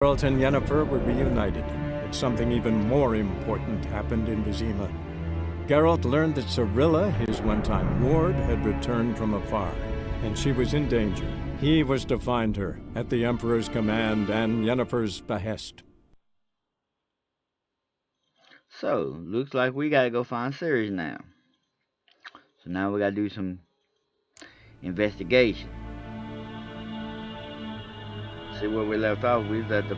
Geralt and Yennefer were reunited, but something even more important happened in Vizima. Geralt learned that Cirilla, his one-time ward, had returned from afar, and she was in danger. He was to find her, at the Emperor's command and Yennefer's behest. So, looks like we gotta go find Ciri now. So now we gotta do some investigation. See where we left off. We was at the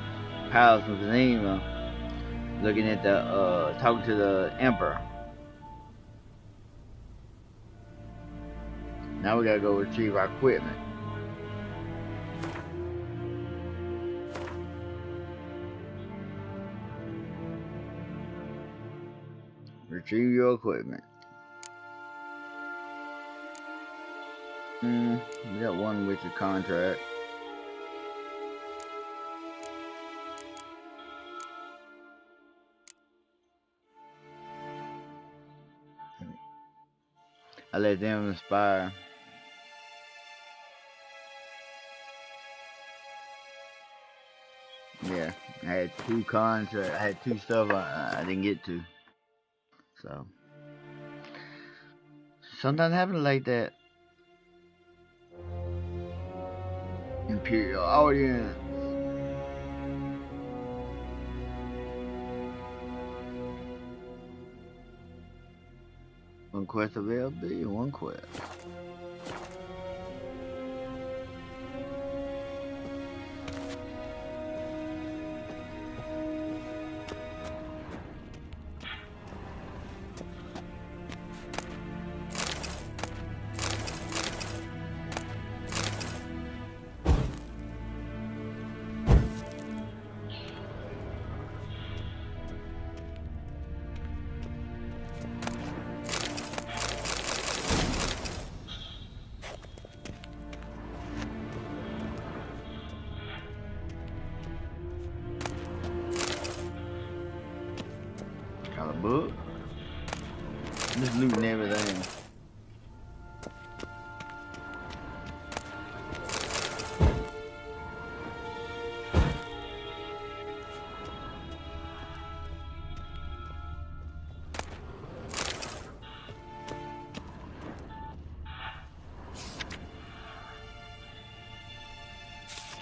Palace of Vizima, looking at the, talking to the Emperor. Now we gotta go retrieve our equipment. Retrieve your equipment. We got one with your contract. I let them inspire. Yeah, I had two contracts. I had two stuff I didn't get to. So sometimes happens like that. Imperial audience. One quest available, one quest. Got a book. Just looting everything.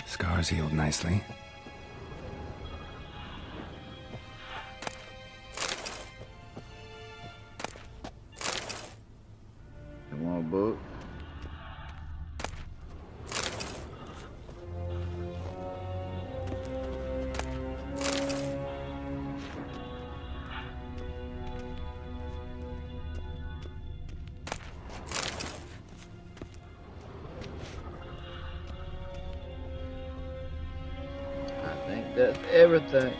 Scars healed nicely. One book. I think that's everything.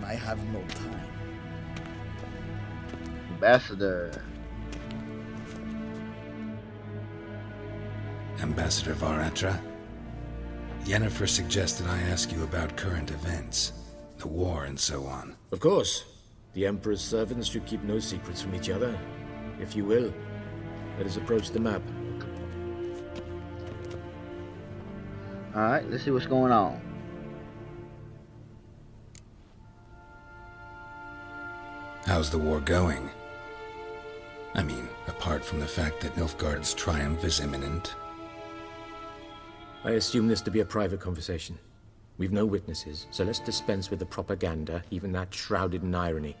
I have no time. Ambassador. Ambassador Varatra, Yennefer suggested I ask you about current events, the war and so on. Of course. The Emperor's servants should keep no secrets from each other. If you will, let us approach the map. Alright, let's see what's going on. How's the war going? I mean, apart from the fact that Nilfgaard's triumph is imminent. I assume this to be a private conversation. We've no witnesses, so let's dispense with the propaganda, even that shrouded in irony.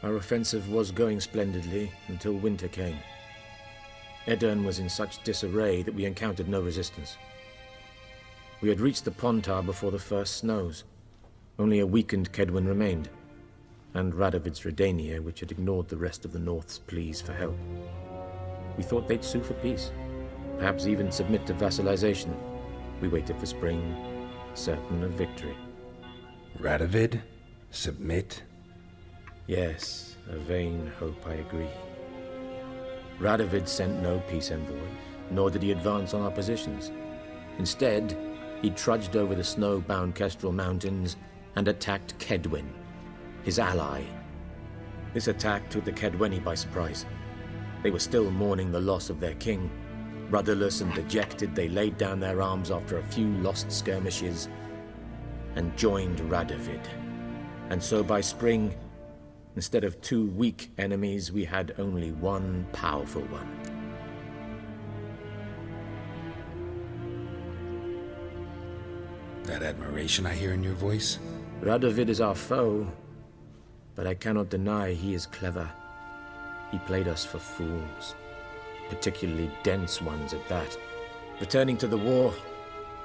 Our offensive was going splendidly until winter came. Edirn was in such disarray that we encountered no resistance. We had reached the Pontar before the first snows. Only a weakened Kaedwen remained, and Radovid's Redania, which had ignored the rest of the North's pleas for help. We thought they'd sue for peace, perhaps even submit to vassalization. We waited for spring, certain of victory. Radovid? Submit? Yes, a vain hope, I agree. Radovid sent no peace envoys, nor did he advance on our positions. Instead, he trudged over the snow-bound Kestrel Mountains and attacked Kaedwen, his ally. This attack took the Kaedweni by surprise. They were still mourning the loss of their king. Rudderless and dejected, they laid down their arms after a few lost skirmishes and joined Radovid. And so by spring, instead of 2 weak enemies, we had only one powerful one. That admiration I hear in your voice? Radovid is our foe, but I cannot deny he is clever. He played us for fools, particularly dense ones at that. Returning to the war,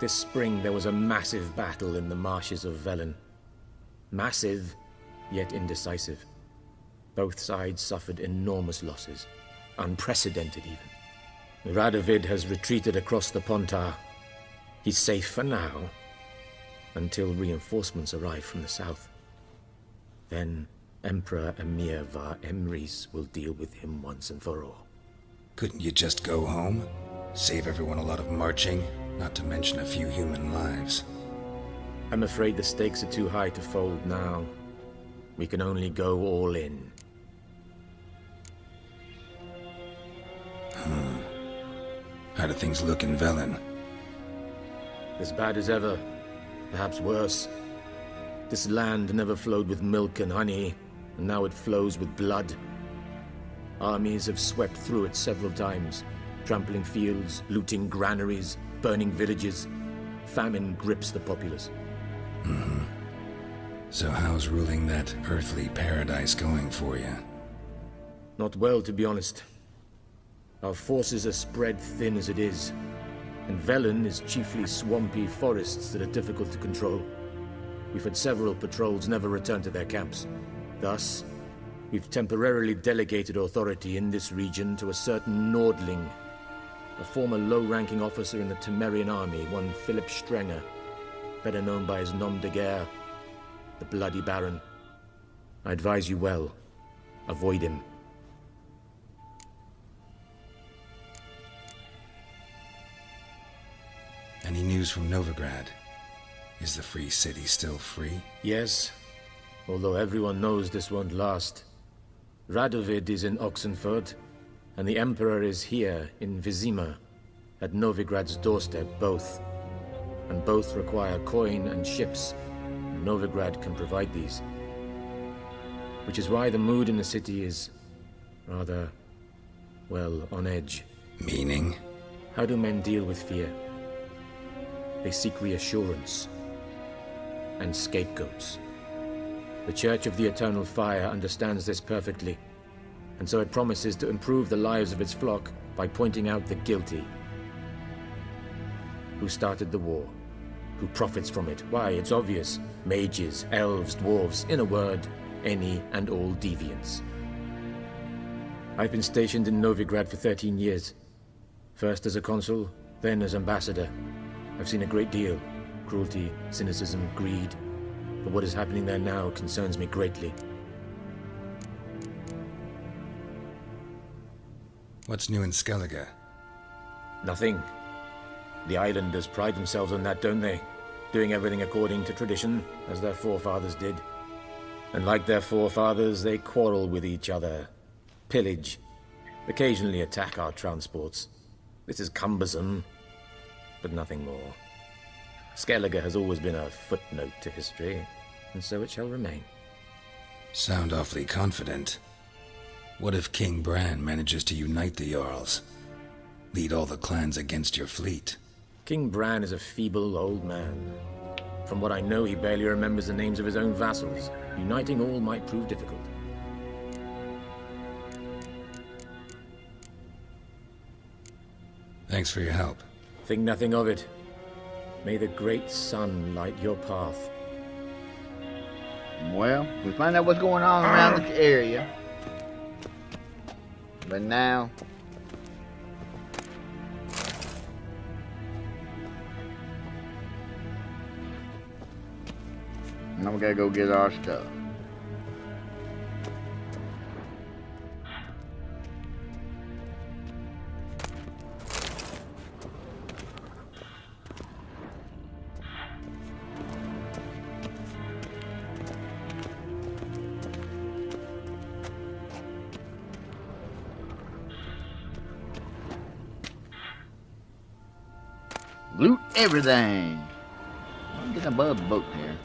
this spring there was a massive battle in the marshes of Velen. Massive, yet indecisive. Both sides suffered enormous losses, unprecedented even. Radovid has retreated across the Pontar. He's safe for now, until reinforcements arrive from the south. Then Emperor Emir var Emrys will deal with him once and for all. Couldn't you just go home? Save everyone a lot of marching, not to mention a few human lives. I'm afraid the stakes are too high to fold now. We can only go all in. How do things look in Velen? As bad as ever, perhaps worse. This land never flowed with milk and honey, and now it flows with blood. Armies have swept through it several times, trampling fields, looting granaries, burning villages. Famine grips the populace. So how's ruling that earthly paradise going for you? Not well, to be honest. Our forces are spread thin as it is, and Velen is chiefly swampy forests that are difficult to control. We've had several patrols never return to their camps. Thus, we've temporarily delegated authority in this region to a certain Nordling, a former low-ranking officer in the Temerian army, one Philip Strenger, better known by his nom de guerre, the Bloody Baron. I advise you well. Avoid him. Any news from Novigrad? Is the free city still free? Yes, although everyone knows this won't last. Radovid is in Oxenford, and the Emperor is here in Vizima, at Novigrad's doorstep, both. And both require coin and ships. Novigrad can provide these. Which is why the mood in the city is rather, well, on edge. Meaning? How do men deal with fear? They seek reassurance and scapegoats. The Church of the Eternal Fire understands this perfectly, and so it promises to improve the lives of its flock by pointing out the guilty. Who started the war? Who profits from it? Why, it's obvious. Mages, elves, dwarves, in a word, any and all deviants. I've been stationed in Novigrad for 13 years. First as a consul, then as ambassador. I've seen a great deal. Cruelty, cynicism, greed. But what is happening there now concerns me greatly. What's new in Skellige? Nothing. The islanders pride themselves on that, don't they? Doing everything according to tradition, as their forefathers did. And like their forefathers, they quarrel with each other, pillage, occasionally attack our transports. This is cumbersome, but nothing more. Skellige has always been a footnote to history, and so it shall remain. Sound awfully confident. What if King Bran manages to unite the Jarls? Lead all the clans against your fleet? King Bran is a feeble old man. From what I know, he barely remembers the names of his own vassals. Uniting all might prove difficult. Thanks for your help. Think nothing of it. May the great sun light your path. Well, we find out what's going on around this area. But now, we gotta go get our stuff. Loot everything. I'm getting above the boat here.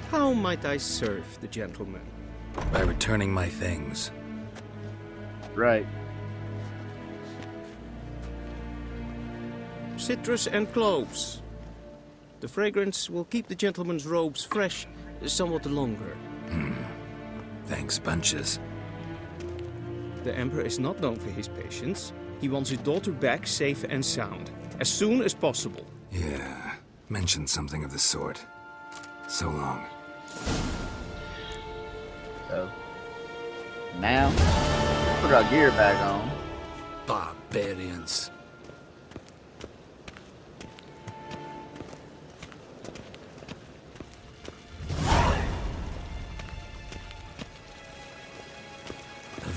How might I serve the gentleman? By returning my things. Right. Citrus and cloves. The fragrance will keep the gentleman's robes fresh somewhat longer. Thanks, bunches. The Emperor is not known for his patience. He wants his daughter back safe and sound, as soon as possible. Yeah, mentioned something of the sort. So long. So now put our gear back on. Barbarians.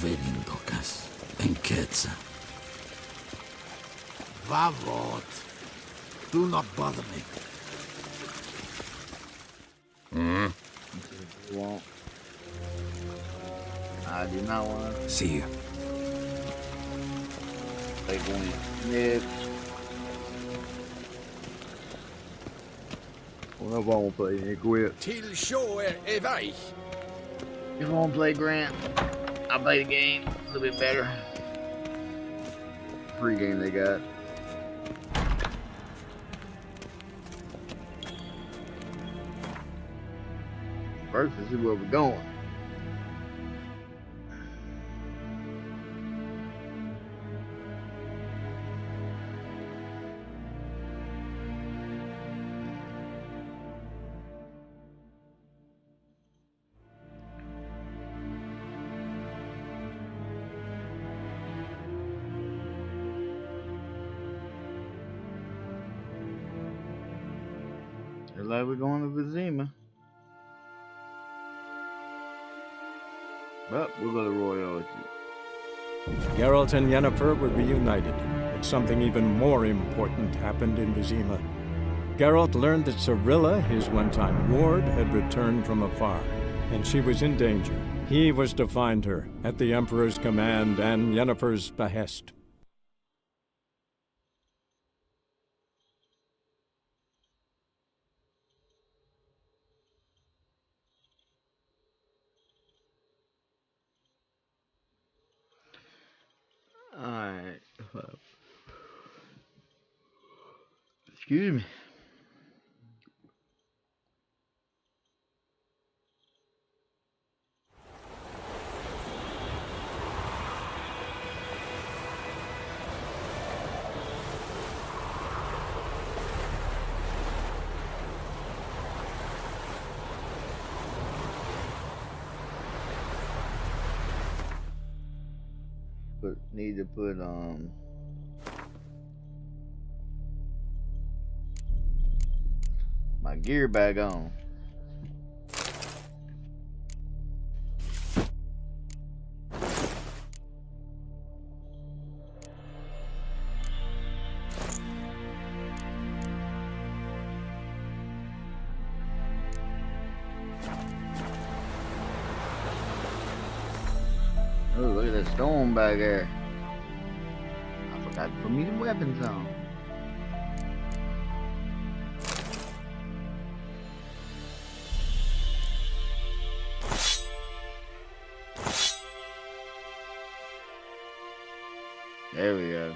Verindokas, Enketsa. Vavot. Do not bother me. You won't. I do not want to See you. play Gwen. Nib. Well, I won't play any Gwent. Till show evaich. If I want to play Grant, I'll play the game a little bit better. Free game they got. First, let's see where we're going. Looks like we're going to Vizima. But we'll go to royalty. Geralt and Yennefer were reunited, but something even more important happened in Vizima. Geralt learned that Cirilla, his one-time ward, had returned from afar, and she was in danger. He was to find her, at the Emperor's command and Yennefer's behest. Alright. Excuse me. But need to put my gear back on. Oh, look at that storm back there. I forgot to put me the weapons on. There we go.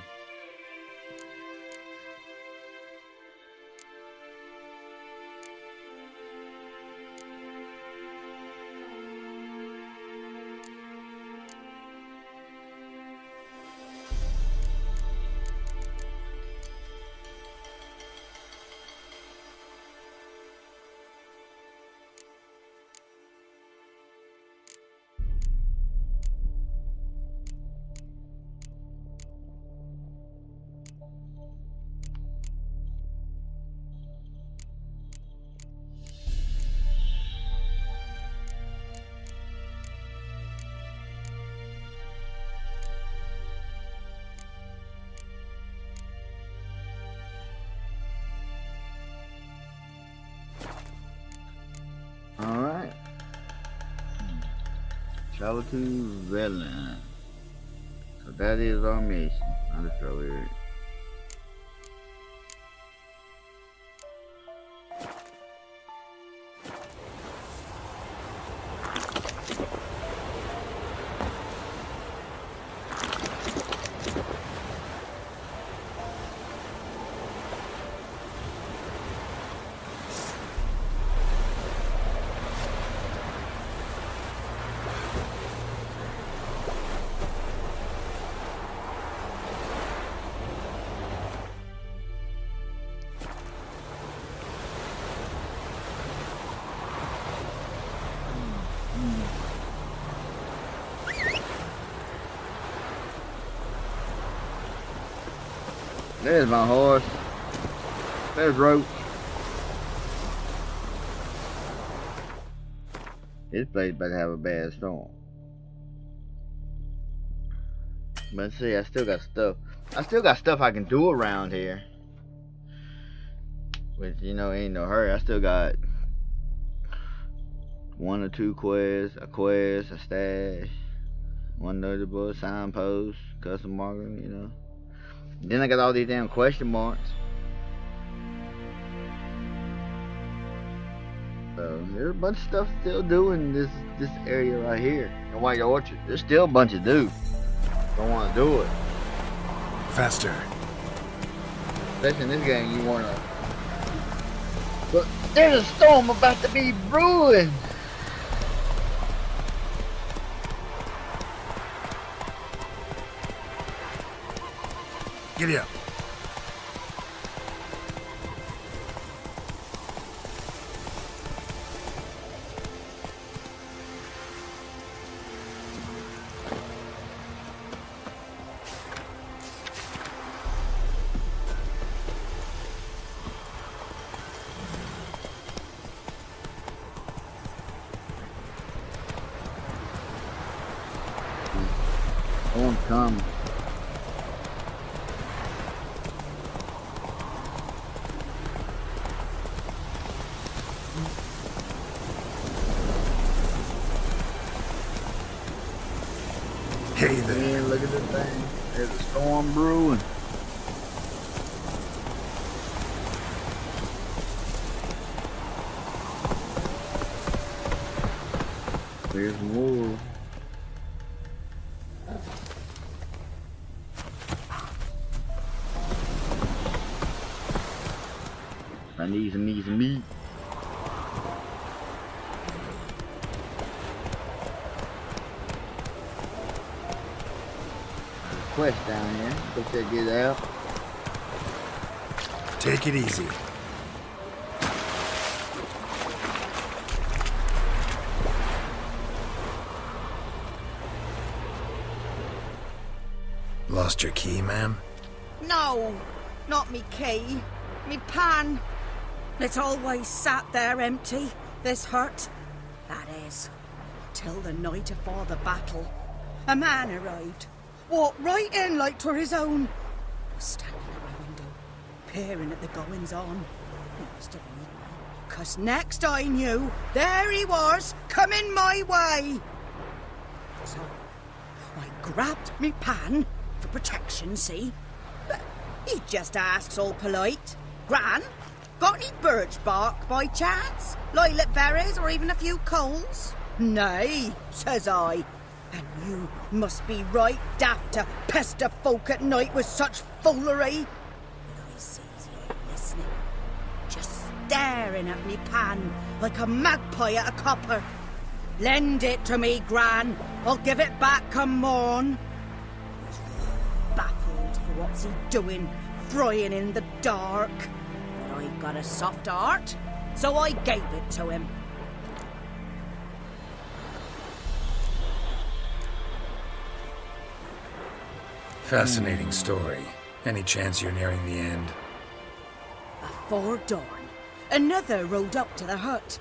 Travel to Velen. So that is our mission. I'll just throw it. There's my horse. There's Roach. This place better have a bad storm. But see, I still got stuff. I still got stuff I can do around here. Which, you know, ain't no hurry. I still got 1 or 2 quests, a stash, 1 notable signpost, custom marker, you know. Then I got all these damn question marks. So there's a bunch of stuff still doing this area right here in White Orchard. There's still a bunch to do. Don't want to do it. Faster. Especially in this game, you want to. But there's a storm about to be brewing. Giddy up. Storm comes. Hey there. Man, look at this thing. There's a storm brewing. There's more. I need some meat. Quest down here. Go check it out. Take it easy. Lost your key, ma'am? No, not me key. Me pan. It's always sat there empty, this hut. That is, till the night afore the battle. A man arrived. Walked right in like 'twere his own. Was standing at my window, peering at the goings on. He must have known me, 'cause next I knew, there he was, coming my way. So, I grabbed me pan, for protection, see? But he just asks all polite, Gran, got any birch bark by chance? Lilac berries or even a few coals? Nay, says I. And you must be right daft to pester folk at night with such foolery. But I sees he ain't listening, just staring at me pan like a magpie at a copper. Lend it to me, Gran. I'll give it back come morn. He's baffled for what's he doing, frying in the dark. But I've got a soft heart, so I gave it to him. Fascinating story. Any chance you're nearing the end? Before dawn, another rode up to the hut.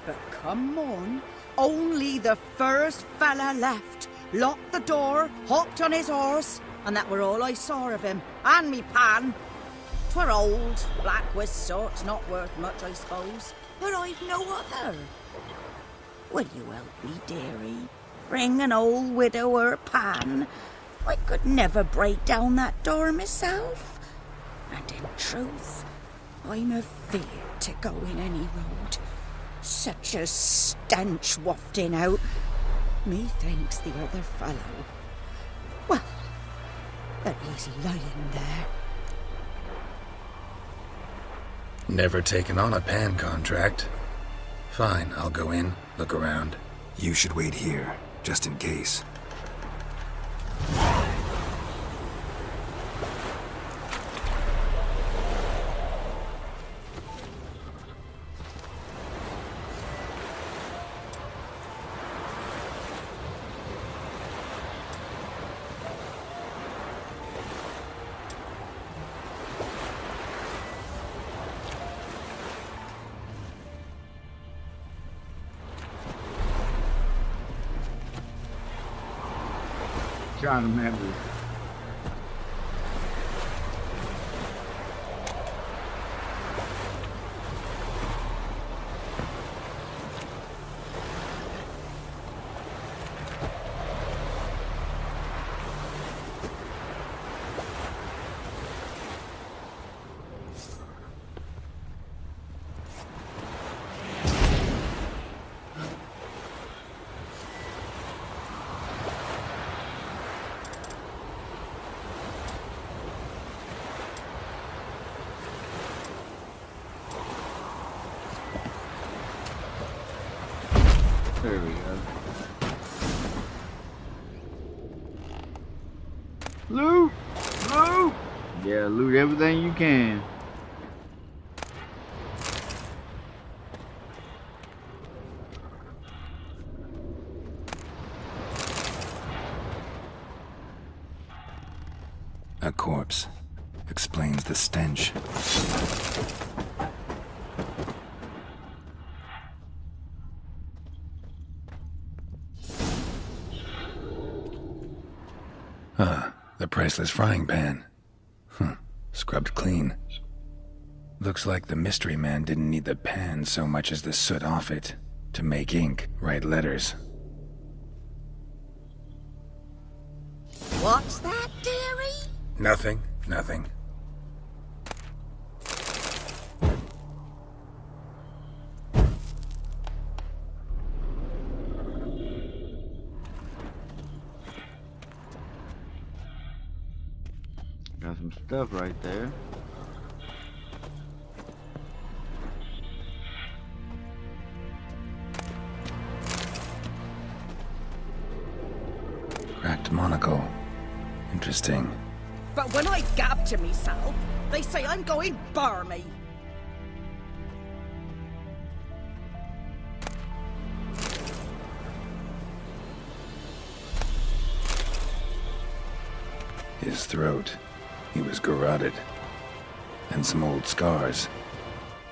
But come morn, only the first fella left. Locked the door, hopped on his horse, and that were all I saw of him, and me pan. 'Twere old, black-wist sort, not worth much, I suppose, but I've no other. Will you help me, dearie? Ring an old widower Pan. I could never break down that door myself. And in truth, I'm afeard to go in any road. Such a stench wafting out. Methinks the other fellow, well, that he's lying there. Never taken on a Pan contract. Fine, I'll go in, look around. You should wait here, just in case. Trying to remember. There we go. Loot! Loot! Yeah, loot everything you can. A corpse. Explains the stench. The priceless frying pan. Scrubbed clean. Looks like the mystery man didn't need the pan so much as the soot off it to make ink, write letters. What's that, dearie? Nothing. Got some stuff right there. Cracked monocle. Interesting. But when I gab to myself, they say I'm going barmy. His throat. He was garroted. And some old scars.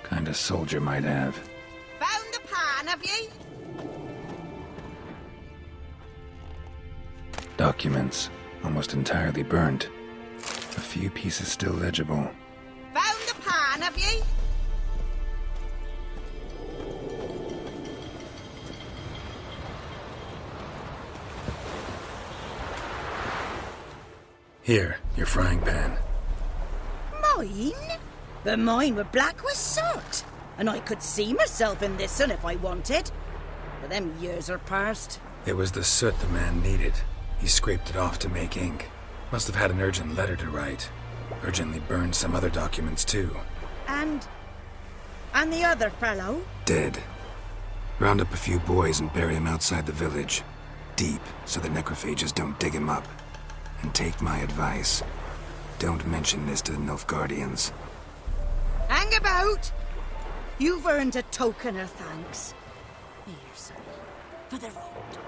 Kind of soldier might have. Found the pan, have you? Documents. Almost entirely burnt. A few pieces still legible. Found the pan, have you? Here, your frying pan. Mine? But mine were black with soot. And I could see myself in this one if I wanted. But them years are past. It was the soot the man needed. He scraped it off to make ink. Must have had an urgent letter to write. Urgently burned some other documents too. And the other fellow? Dead. Round up a few boys and bury him outside the village. Deep, so the necrophages don't dig him up. And take my advice. Don't mention this to the Nilfgaardians. Hang about! You've earned a token of thanks. Here, son, for the road.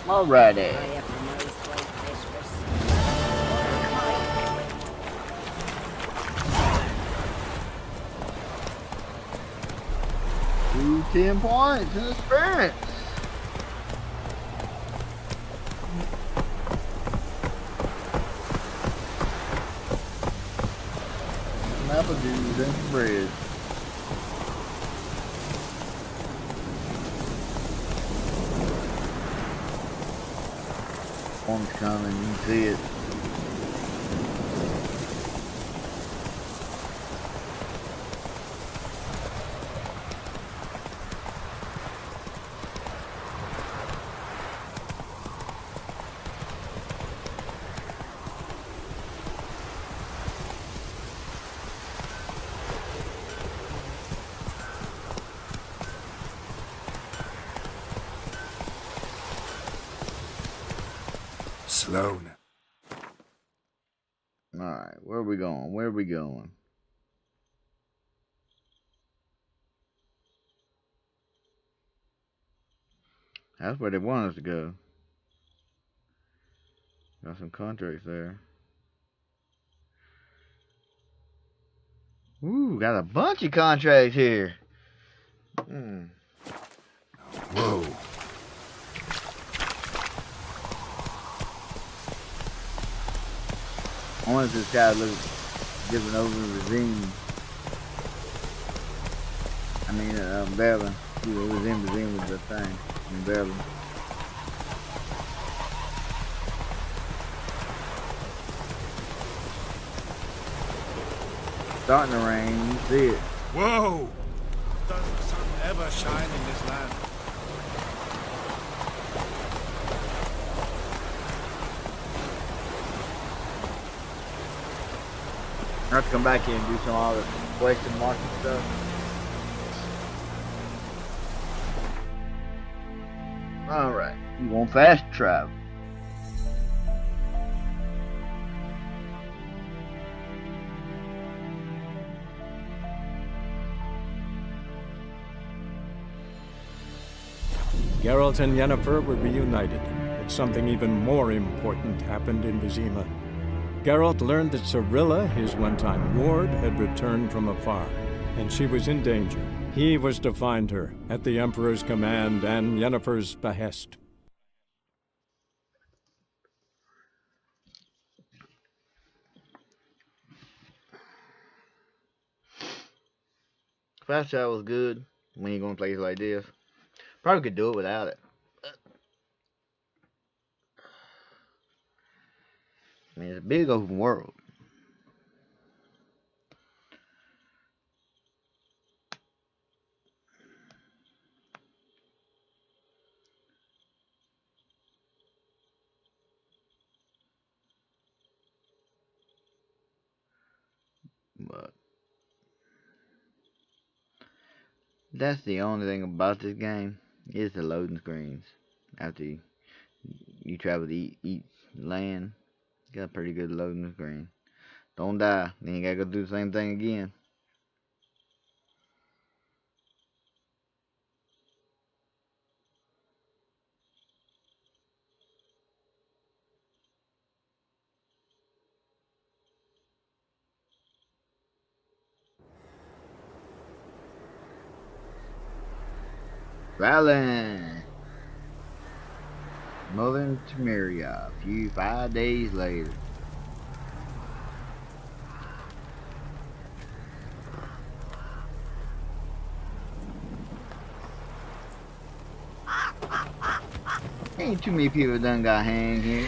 Alrighty. I have a nice white mistress. 10 points in experience. Some apple juice and some bread. Storm's coming, you can see it. Slow now. Alright, where are we going? Where are we going? That's where they want us to go. Got some contracts there. Ooh, got a bunch of contracts here. Whoa. I wonder if this guy looks different over in Regime. I mean, Berlin. He was in Regime with the thing in Berlin. Starting to rain, you see it. Whoa! Does the sun ever shine in this land? I have to come back here and do some all the question mark and stuff. Alright, you want fast travel. Geralt and Yennefer were reunited, but something even more important happened in Vizima. Geralt learned that Cirilla, his one-time ward, had returned from afar, and she was in danger. He was to find her, at the Emperor's command and Yennefer's behest. Fast travel is good when you're going places like this. Probably could do it without it. I mean, it's a big open world. But that's the only thing about this game is the loading screens. After you travel to each land, got a pretty good loading screen. Don't die, then you gotta go do the same thing again. Valen, Northern Temeria, a few 5 days later. Ain't too many people done got hanged here.